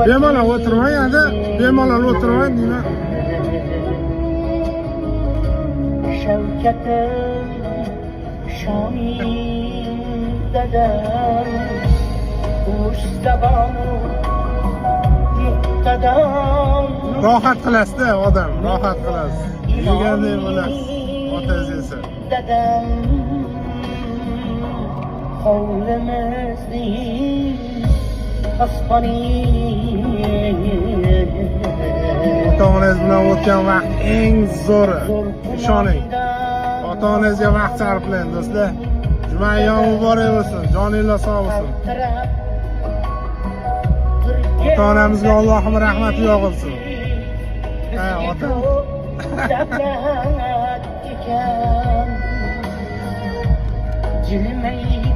bemalol o'tirmang endi, bemalol o'tirmang deyman. Shavkatim shoni dadam ustabonu muqtadam Rohat qilasizda odam, rohat qilasiz. Yeganday bo'lasiz. Otangiz esa. dadam hovlimizning osmoni Ota-onangiz bilan o'tgan vaqt eng zo'ri. Ishoning. Ota-onangizga vaqt sarflang do'stlar. Juma ayyomi muborak bo'lsin. Joninglar sog' bo'lsin. Ota-onamizga Allohim rahmati yog'ilsin. Ha, ota. Jilmayib